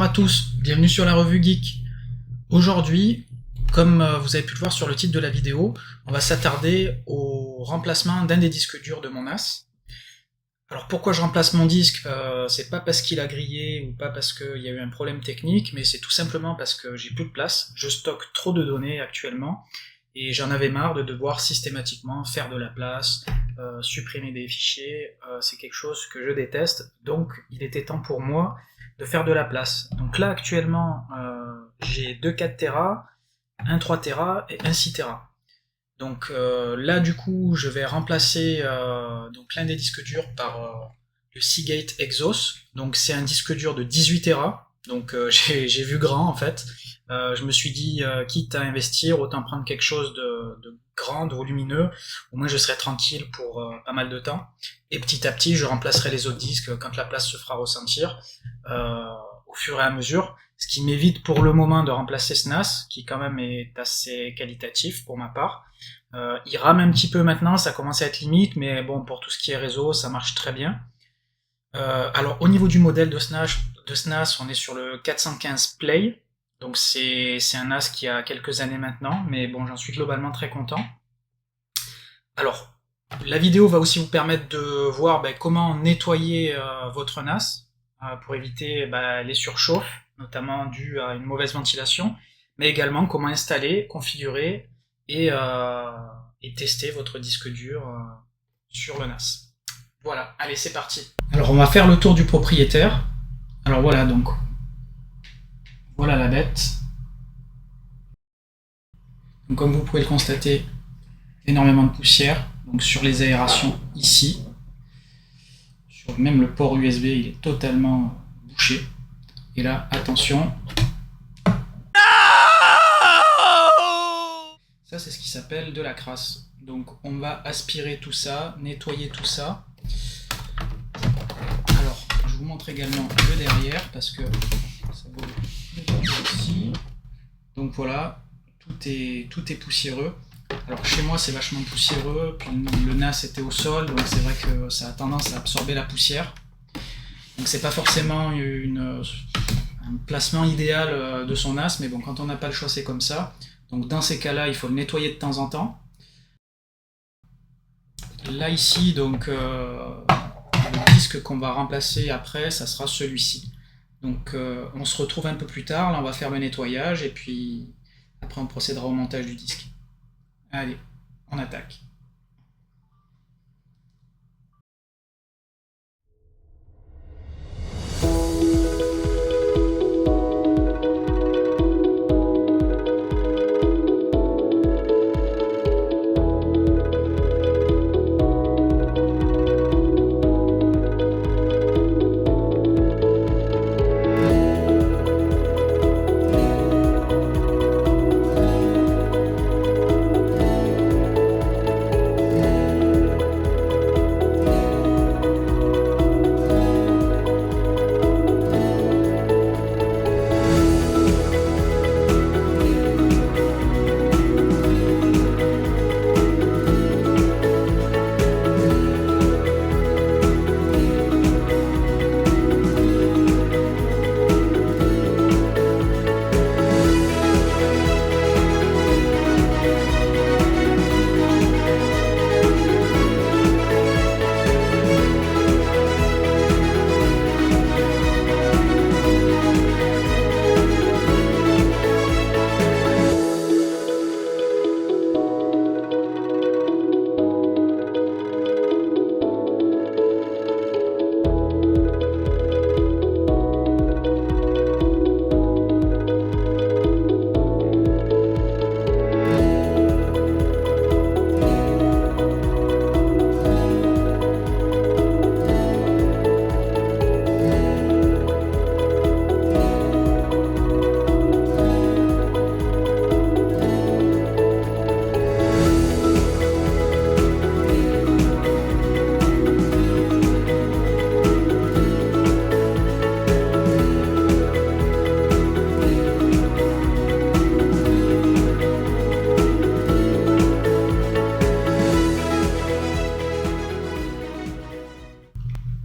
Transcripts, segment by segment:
Bonjour à tous, bienvenue sur la revue Geek. Aujourd'hui, comme vous avez pu le voir sur le titre de la vidéo, on va s'attarder au remplacement d'un des disques durs de mon NAS. Alors pourquoi je remplace mon disque? C'est pas parce qu'il a grillé ou pas parce qu'il y a eu un problème technique, mais c'est tout simplement parce que j'ai plus de place, je stocke trop de données actuellement, et j'en avais marre de devoir systématiquement faire de la place, supprimer des fichiers, c'est quelque chose que je déteste, donc il était temps pour moi de faire de la place. Donc là actuellement j'ai 2 4 Tera, un 3 Tera et un 6 Tera. Donc là du coup je vais remplacer donc l'un des disques durs par le Seagate Exos. Donc c'est un disque dur de 18 Tera, donc j'ai vu grand en fait. Je me suis dit quitte à investir, autant prendre quelque chose de grand, de volumineux, au moins je serai tranquille pour pas mal de temps. Et petit à petit je remplacerai les autres disques quand la place se fera ressentir au fur et à mesure, ce qui m'évite pour le moment de remplacer ce NAS, qui quand même est assez qualitatif pour ma part. Il rame un petit peu maintenant, ça commence à être limite, mais bon, pour tout ce qui est réseau, ça marche très bien. Alors au niveau du modèle de ce NAS, on est sur le 415 Play, donc c'est un NAS qui a quelques années maintenant, mais bon, j'en suis globalement très content. Alors, la vidéo va aussi vous permettre de voir comment nettoyer votre NAS, pour éviter les surchauffes, notamment dues à une mauvaise ventilation, mais également comment installer, configurer et tester votre disque dur sur le NAS. Voilà, allez c'est parti. Alors on va faire le tour du propriétaire. Alors voilà donc, voilà la bête. Donc, comme vous pouvez le constater, énormément de poussière, donc sur les aérations ici. Même le port USB il est totalement bouché. Et là, attention. Ça c'est ce qui s'appelle de la crasse. Donc on va aspirer tout ça, nettoyer tout ça. Alors je vous montre également le derrière parce que ça vaut aussi. Donc voilà, tout est poussiéreux. Alors chez moi c'est vachement poussiéreux, puis le NAS était au sol, donc c'est vrai que ça a tendance à absorber la poussière. Donc c'est pas forcément un placement idéal de son NAS, mais bon, quand on n'a pas le choix c'est comme ça. Donc dans ces cas-là, il faut le nettoyer de temps en temps. Là ici, donc le disque qu'on va remplacer après, ça sera celui-ci. Donc on se retrouve un peu plus tard, là on va faire le nettoyage, et puis après on procédera au montage du disque. Allez, on attaque.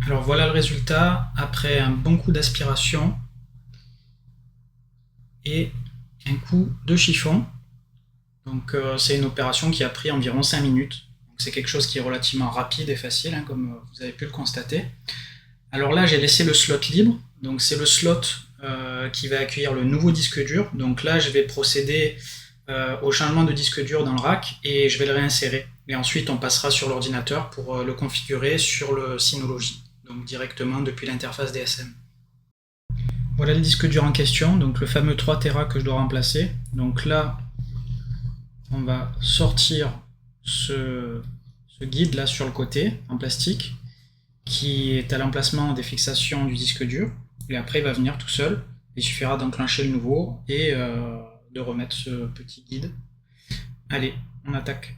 Alors voilà le résultat après un bon coup d'aspiration. et un coup de chiffon. Donc c'est une opération qui a pris environ 5 minutes. C'est quelque chose qui est relativement rapide et facile, hein, comme vous avez pu le constater. Alors là, j'ai laissé le slot libre, donc c'est le slot qui va accueillir le nouveau disque dur. Donc là, je vais procéder au changement de disque dur dans le rack et je vais le réinsérer. Et ensuite, on passera sur l'ordinateur pour le configurer sur le Synology, donc directement depuis l'interface DSM. Voilà le disque dur en question, donc le fameux 3 Tera que je dois remplacer. Donc là, on va sortir ce guide là sur le côté en plastique qui est à l'emplacement des fixations du disque dur, et après il va venir tout seul. Il suffira d'enclencher le nouveau et de remettre ce petit guide. Allez, on attaque.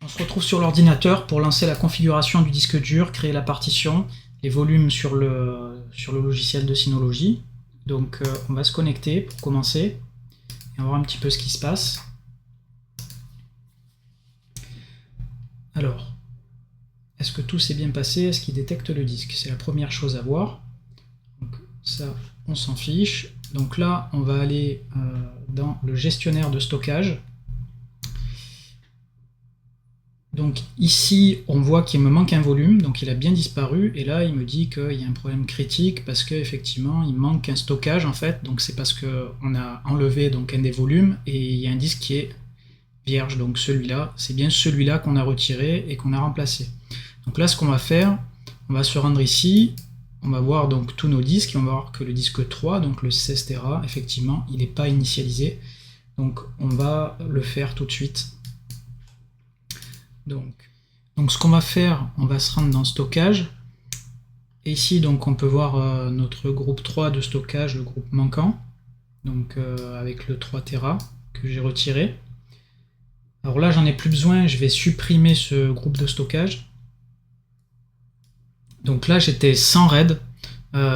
On se retrouve sur l'ordinateur pour lancer la configuration du disque dur, créer la partition, les volumes sur le logiciel de Synology. Donc on va se connecter pour commencer et voir un petit peu ce qui se passe. Alors, est-ce que tout s'est bien passé? Est-ce qu'il détecte le disque? C'est la première chose à voir. Donc ça, on s'en fiche. Donc là, on va aller dans le gestionnaire de stockage. Donc ici, on voit qu'il me manque un volume, donc il a bien disparu, et là il me dit qu'il y a un problème critique parce qu'effectivement il manque un stockage en fait, donc c'est parce qu'on a enlevé donc un des volumes et il y a un disque qui est vierge, donc celui-là, c'est bien celui-là qu'on a retiré et qu'on a remplacé. Donc là ce qu'on va faire, on va se rendre ici, on va voir donc tous nos disques, et on va voir que le disque 3, donc le 16 Tera, effectivement il n'est pas initialisé, donc on va le faire tout de suite. Donc ce qu'on va faire, on va se rendre dans stockage, et ici donc on peut voir notre groupe 3 de stockage, le groupe manquant, donc avec le 3 Tera que j'ai retiré. Alors là j'en ai plus besoin, je vais supprimer ce groupe de stockage. Donc là j'étais sans RAID,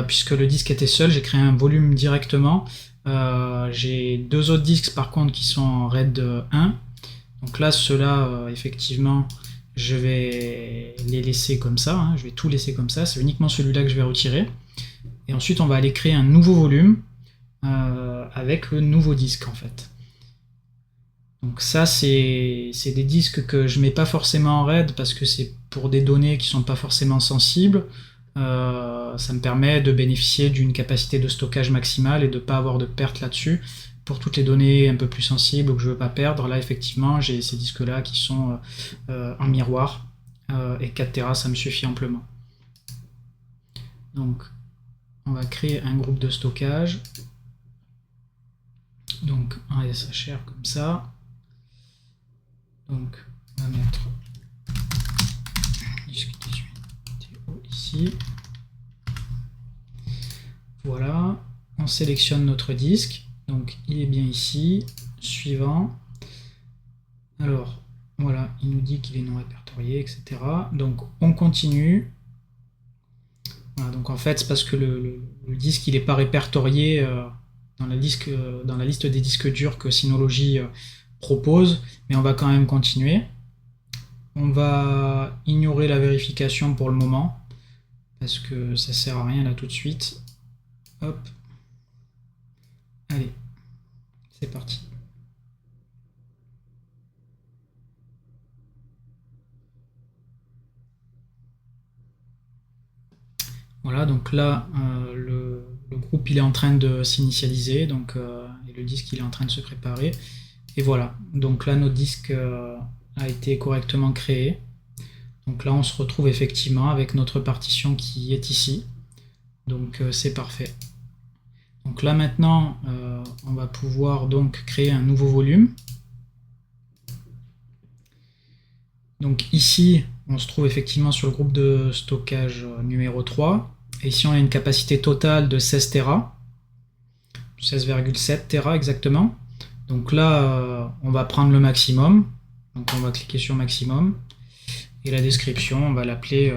puisque le disque était seul, j'ai créé un volume directement. J'ai deux autres disques par contre qui sont en RAID 1. Donc là, ceux-là, effectivement, je vais les laisser comme ça, hein, je vais tout laisser comme ça, c'est uniquement celui-là que je vais retirer. Et ensuite, on va aller créer un nouveau volume avec le nouveau disque, en fait. Donc ça, c'est des disques que je mets pas forcément en RAID parce que c'est pour des données qui sont pas forcément sensibles. Ça me permet de bénéficier d'une capacité de stockage maximale et de pas avoir de perte là-dessus. Pour toutes les données un peu plus sensibles ou que je veux pas perdre, là effectivement j'ai ces disques là qui sont en miroir et 4 Tera ça me suffit amplement. Donc on va créer un groupe de stockage, donc un SHR comme ça, donc on va mettre disque 18 TO ici, voilà, on sélectionne notre disque. Donc il est bien ici, suivant. Alors voilà, il nous dit qu'il est non répertorié, etc. Donc on continue. Voilà, donc en fait, c'est parce que le disque il n'est pas répertorié dans dans la liste des disques durs que Synology propose, mais on va quand même continuer. On va ignorer la vérification pour le moment, parce que ça sert à rien là tout de suite. Hop. Allez, c'est parti. Voilà, donc là, le groupe il est en train de s'initialiser, donc et le disque il est en train de se préparer. Et voilà, donc là notre disque a été correctement créé. Donc là on se retrouve effectivement avec notre partition qui est ici. Donc c'est parfait. Donc là maintenant on va pouvoir donc créer un nouveau volume. Donc ici on se trouve effectivement sur le groupe de stockage numéro 3. Et ici on a une capacité totale de 16 Tera. 16,7 Tera exactement. Donc là on va prendre le maximum. Donc on va cliquer sur maximum. Et la description on va l'appeler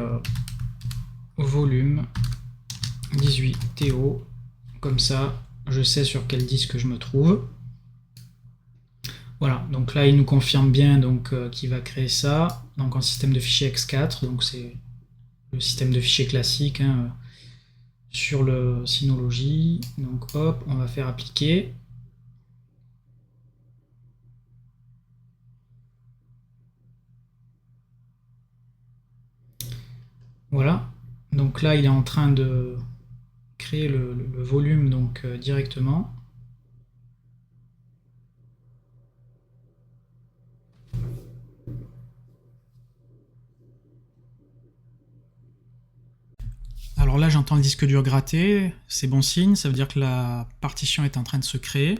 volume 18 TO. Comme ça je sais sur quel disque je me trouve. Voilà, donc là il nous confirme bien qu'il va créer ça, donc en système de fichiers X4, donc c'est le système de fichiers classique hein, sur le Synology. Donc hop, on va faire appliquer. Voilà, donc là il est en train de créer le volume directement. Alors là j'entends le disque dur gratter, c'est bon signe, ça veut dire que la partition est en train de se créer.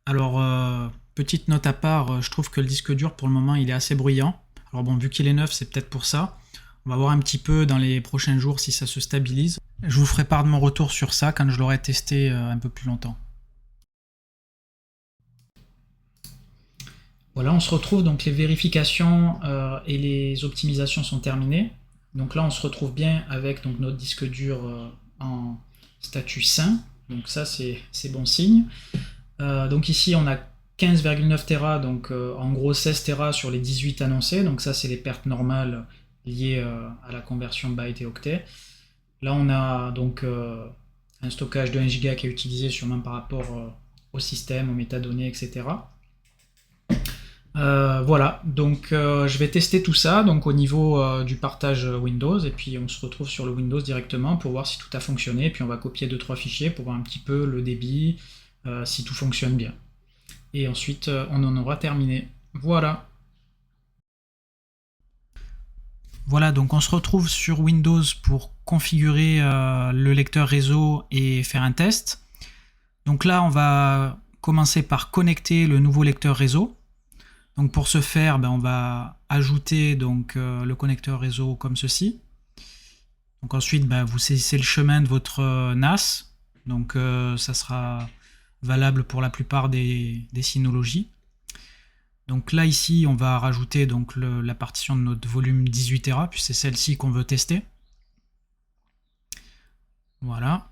Alors petite note à part, je trouve que le disque dur pour le moment il est assez bruyant. Alors bon, vu qu'il est neuf, c'est peut-être pour ça. On va voir un petit peu dans les prochains jours si ça se stabilise. Je vous ferai part de mon retour sur ça quand je l'aurai testé un peu plus longtemps. Voilà, on se retrouve, donc les vérifications et les optimisations sont terminées. Donc là, on se retrouve bien avec donc, notre disque dur en statut sain. Donc ça, c'est bon signe. Donc ici, on a 15,9 Tera, donc en gros 16 Tera sur les 18 annoncés. Donc ça, c'est les pertes normales liées à la conversion byte et octet. Là, on a donc un stockage de 1 Go qui est utilisé sûrement par rapport au système, aux métadonnées, etc. Voilà, donc je vais tester tout ça donc au niveau du partage Windows et puis on se retrouve sur le Windows directement pour voir si tout a fonctionné, puis on va copier 2-3 fichiers pour voir un petit peu le débit, si tout fonctionne bien. Et ensuite on en aura terminé. Voilà. Voilà, donc on se retrouve sur Windows pour configurer le lecteur réseau et faire un test. Donc là on va commencer par connecter le nouveau lecteur réseau. Donc pour ce faire, on va ajouter le connecteur réseau comme ceci. Donc ensuite, vous saisissez le chemin de votre NAS. Donc ça sera valable pour la plupart des Synology. Donc là ici, on va rajouter la partition de notre volume 18 Tera, puis c'est celle-ci qu'on veut tester. Voilà.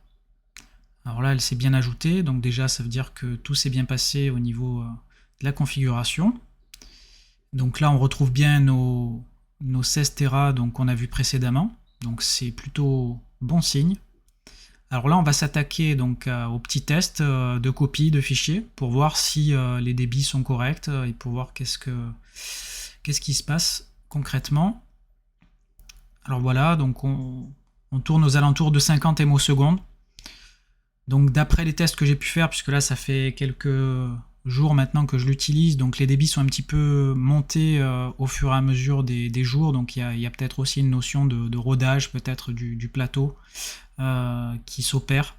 Alors là, elle s'est bien ajoutée, donc déjà ça veut dire que tout s'est bien passé au niveau de la configuration. Donc là, on retrouve bien nos 16 Tera qu'on a vu précédemment. Donc c'est plutôt bon signe. Alors là, on va s'attaquer au petit test de copie de fichiers pour voir si les débits sont corrects et pour voir qu'est-ce qui se passe concrètement. Alors voilà, donc on tourne aux alentours de 50 MO/s. Donc d'après les tests que j'ai pu faire, puisque là ça fait quelques jours maintenant que je l'utilise, donc les débits sont un petit peu montés au fur et à mesure des jours, donc il y a peut-être aussi une notion de rodage peut-être du plateau qui s'opère.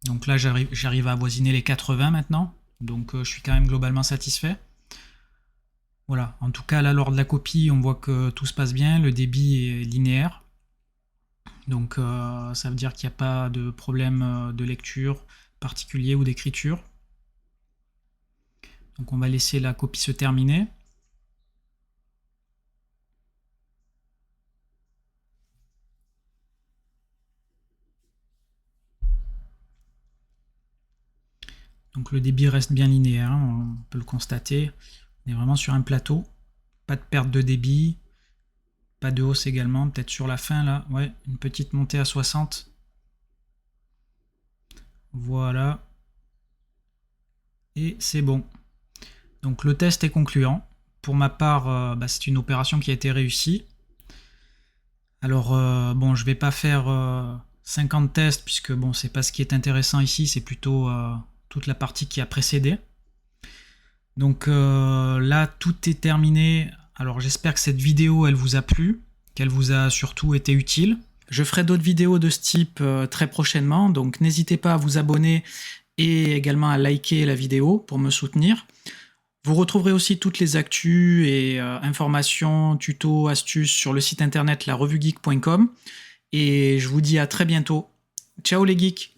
Donc là j'arrive à avoisiner les 80 maintenant, donc je suis quand même globalement satisfait. Voilà, en tout cas là lors de la copie on voit que tout se passe bien, le débit est linéaire. Donc ça veut dire qu'il n'y a pas de problème de lecture particulier ou d'écriture. Donc on va laisser la copie se terminer. Donc le débit reste bien linéaire, on peut le constater. On est vraiment sur un plateau. Pas de perte de débit. Pas de hausse également. Peut-être sur la fin là. Ouais, une petite montée à 60. Voilà. Et c'est bon. Donc le test est concluant. Pour ma part, c'est une opération qui a été réussie. Alors bon, je vais pas faire 50 tests puisque bon, c'est pas ce qui est intéressant ici, c'est plutôt toute la partie qui a précédé. Donc là, tout est terminé. Alors j'espère que cette vidéo, elle vous a plu, qu'elle vous a surtout été utile. Je ferai d'autres vidéos de ce type très prochainement, donc n'hésitez pas à vous abonner et également à liker la vidéo pour me soutenir. Vous retrouverez aussi toutes les actus et informations, tutos, astuces sur le site internet larevuegeek.com. Et je vous dis à très bientôt. Ciao les geeks!